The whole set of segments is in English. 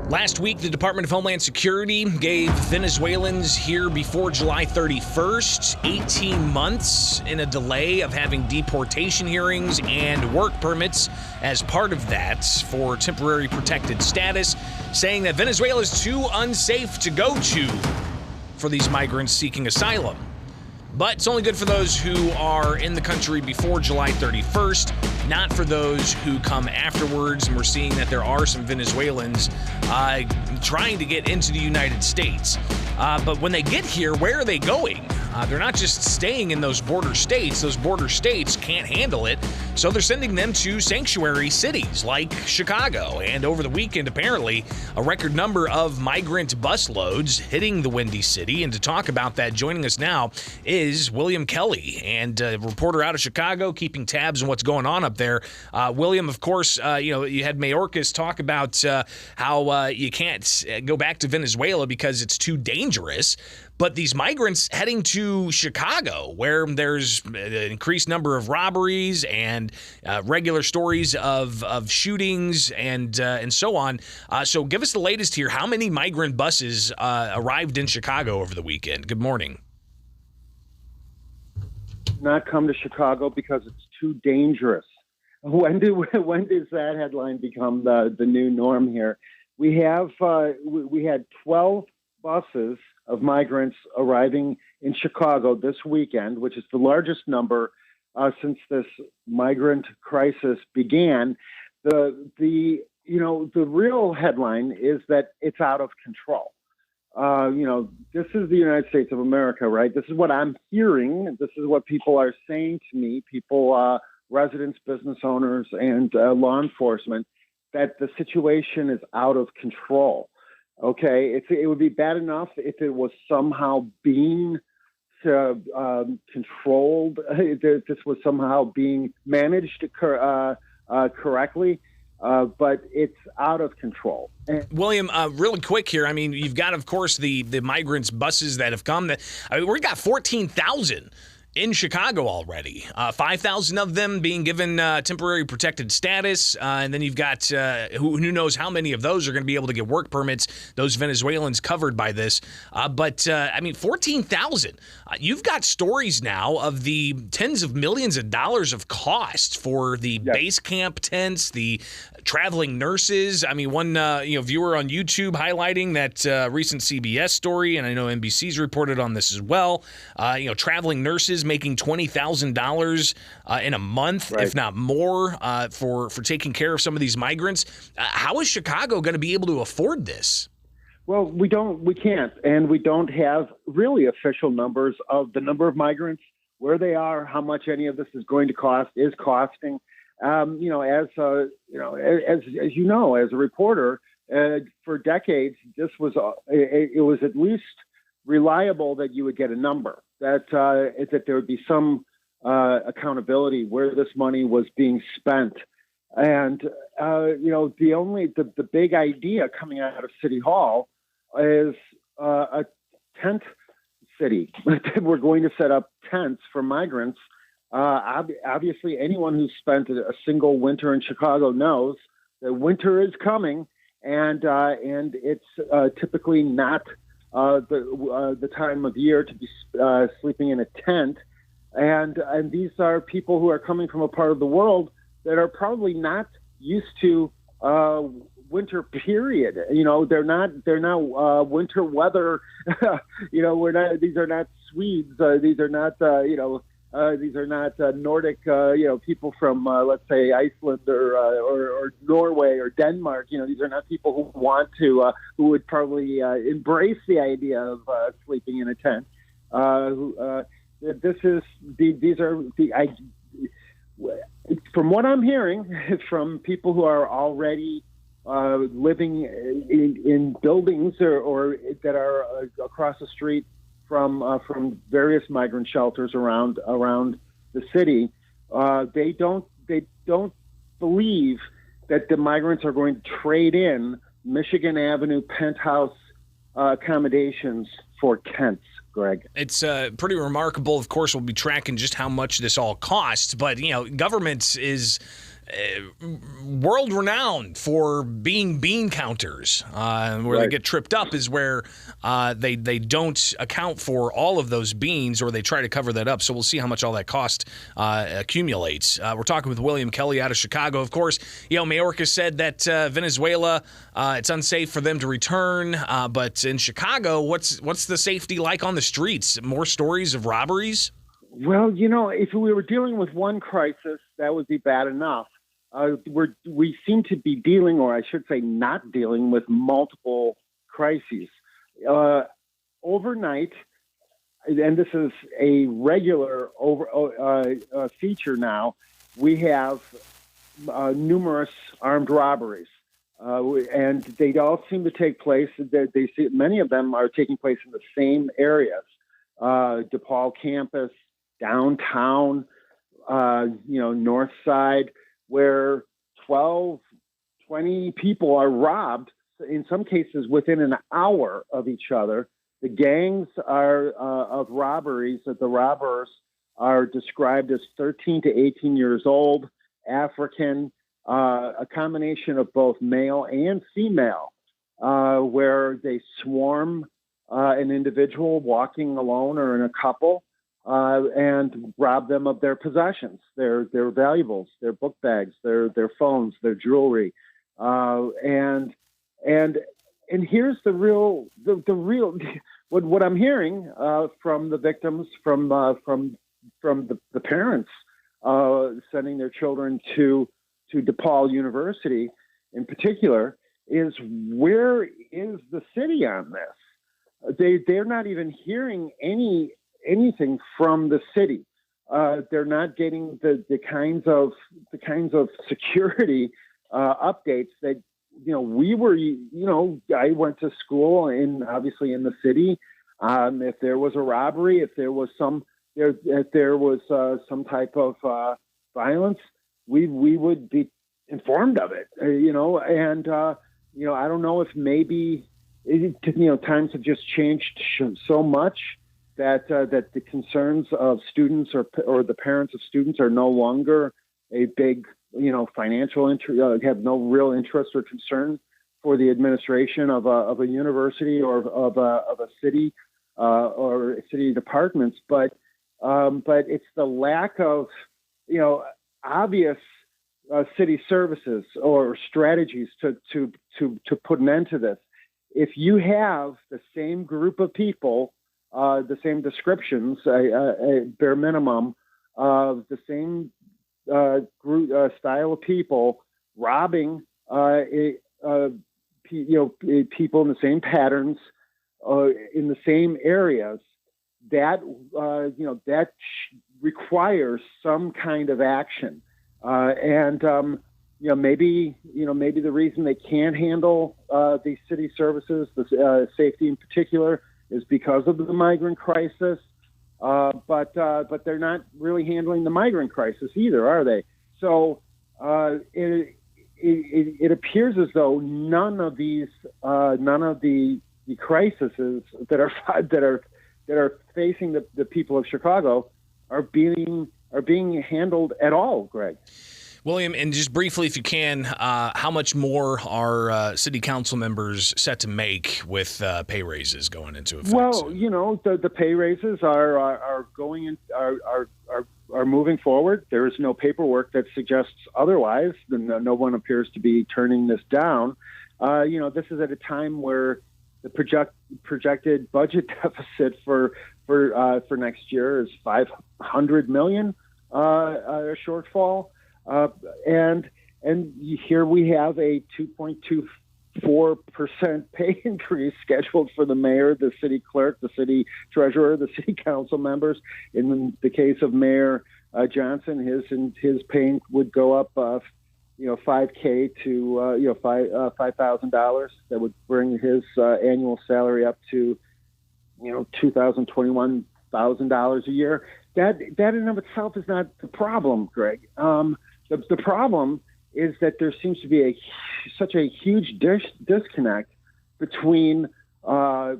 Last week, the Department of Homeland Security gave Venezuelans here before July 31st 18 months in a delay of having deportation hearings and work permits as part of that for temporary protected status, saying that Venezuela is too unsafe to go to for these migrants seeking asylum. But it's only good for those who are in the country before July 31st, not for those who come afterwards. And we're seeing that there are some Venezuelans trying to get into the United States. But when they get here, where are they going? They're not just staying in those border states. Those border states can't handle it. So they're sending them to sanctuary cities like Chicago. And over the weekend, apparently, a record number of migrant bus loads hitting the Windy City. And to talk about that, joining us now is William Kelly, and a reporter out of Chicago, keeping tabs on what's going on up there. William, of course, you had Mayorkas talk about how you can't go back to Venezuela because it's too dangerous. But these migrants heading to Chicago, where there's an increased number of robberies and regular stories of shootings and so on. So give us the latest here. How many migrant buses arrived in Chicago over the weekend? Good morning. Not come to Chicago because it's too dangerous. When does that headline become the new norm here? We had 12 buses of migrants arriving in Chicago this weekend, which is the largest number since this migrant crisis began. The real headline is that it's out of control. This is the United States of America, right? This is what I'm hearing. This is what people are saying to me, people, residents, business owners, and law enforcement, that the situation is out of control. Okay, it would be bad enough if it was somehow being controlled, if this was somehow being managed correctly, but it's out of control. William, really quick here. I mean, you've got, of course, the migrants buses that have come. We've got 14,000 in Chicago already, 5,000 of them being given temporary protected status, and then you've got who knows how many of those are going to be able to get work permits, those Venezuelans covered by this. But 14,000. You've got stories now of the tens of millions of dollars of costs for the base camp tents, the traveling nurses. I mean, one viewer on YouTube highlighting that recent CBS story, and I know NBC's reported on this as well. Traveling nurses making $20,000 in a month, right, if not more, for taking care of some of these migrants. How is Chicago going to be able to afford this? Well, we can't, and we don't have really official numbers of the number of migrants, where they are, how much any of this is going to cost, is costing. As a reporter, for decades, this was it was at least reliable that you would get a number, that there would be some accountability where this money was being spent. And, the big idea coming out of City Hall is a tent city. We're going to set up tents for migrants. Obviously, anyone who's spent a single winter in Chicago knows that winter is coming, and it's typically not the time of year to be sleeping in a tent, and these are people who are coming from a part of the world that are probably not used to winter. Period. They're not winter weather. These are not Swedes. These are not Nordic. People from let's say Iceland or Norway or Denmark. These are not people who would probably embrace the idea of sleeping in a tent. From what I'm hearing from people who are already living in buildings or that are across the street from various migrant shelters around the city, they don't believe that the migrants are going to trade in Michigan Avenue penthouse accommodations for tents. Greg, it's pretty remarkable. Of course, we'll be tracking just how much this all costs, but government is world renowned for being bean counters. Where they get tripped up is where they don't account for all of those beans, or they try to cover that up. So we'll see how much all that cost accumulates. We're talking with William Kelly out of Chicago. Of course, Mayorkas said that Venezuela, it's unsafe for them to return. But in Chicago, what's the safety like on the streets? More stories of robberies? Well, if we were dealing with one crisis, that would be bad enough. We seem to be dealing, or I should say not dealing, with multiple crises. Overnight, and this is a regular feature now, we have numerous armed robberies. And they all seem to take place. Many of them are taking place in the same areas: DePaul campus, downtown, North Side, where 12, 20 people are robbed. In some cases, within an hour of each other. The gangs of robberies. That the robbers are described as 13 to 18 years old, African. A combination of both male and female, where they swarm an individual walking alone or in a couple, and rob them of their possessions, their valuables, their book bags, their phones, their jewelry, and here's the real what I'm hearing from the victims, from the parents sending their children to DePaul University in particular, is where is the city on this? They're not even hearing anything from the city. They're not getting the kinds of security updates that we were. I went to school obviously in the city. If there was a robbery, if there was some type of violence, we would be informed of it, and I don't know if maybe times have just changed so much that the concerns of students or the parents of students are no longer a big financial interest, have no real interest or concern for the administration of a university or of a city or city departments, but it's the lack of obvious city services or strategies to put an end to this. If you have the same group of people, the same descriptions, bare minimum, of the same group style of people robbing, people in the same patterns, in the same areas, that requires some kind of action. Maybe the reason they can't handle these city services, the safety in particular, is because of the migrant crisis. But they're not really handling the migrant crisis either, are they? So it appears as though none of the crises that are facing the people of Chicago are being handled at all, Greg. William, and just briefly, if you can, how much more are city council members set to make with pay raises going into effect? Well, the pay raises are going in, are moving forward. There is no paperwork that suggests otherwise. No one appears to be turning this down. This is at a time where the projected budget deficit for next year is $500 million shortfall. And here we have a 2.24% pay increase scheduled for the mayor, the city clerk, the city treasurer, the city council members. In the case of Mayor Johnson, his pay would go up, $5,000 to $5,000. That would bring his annual salary up to $2,021,000 a year. That in and of itself is not the problem, Greg. The problem is that there seems to be such a huge disconnect between the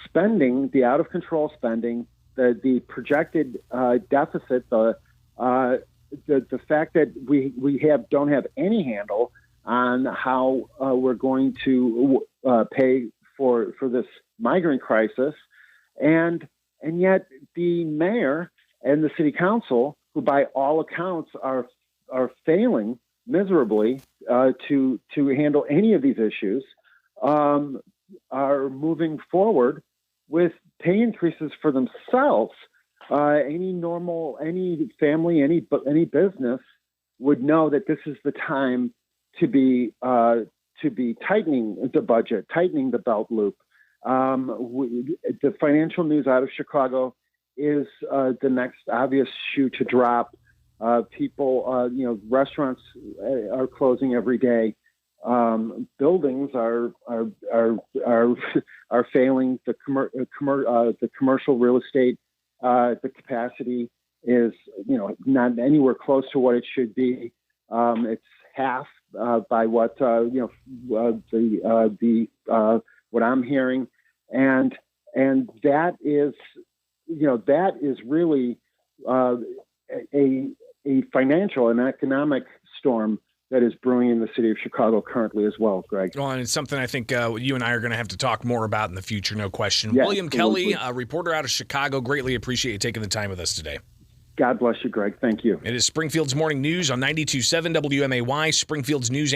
spending, the out of control spending, the projected deficit, the The fact that we don't have any handle on how we're going to pay for this migrant crisis, and yet the mayor and the city council, who by all accounts are failing miserably to handle any of these issues, are moving forward with pay increases for themselves. Any family, any business would know that this is the time to be tightening the budget, tightening the belt loop. The financial news out of Chicago is the next obvious shoe to drop. Restaurants are closing every day. Buildings are failing. The commercial real estate, the capacity is not anywhere close to what it should be. It's half by what what I'm hearing, and that is really a financial and economic storm that is brewing in the city of Chicago currently as well, Greg. Well, and it's something I think you and I are going to have to talk more about in the future, no question. Yeah, William absolutely. Kelly, a reporter out of Chicago, greatly appreciate you taking the time with us today. God bless you, Greg. Thank you. It is Springfield's Morning News on 92.7 WMAY, Springfield's news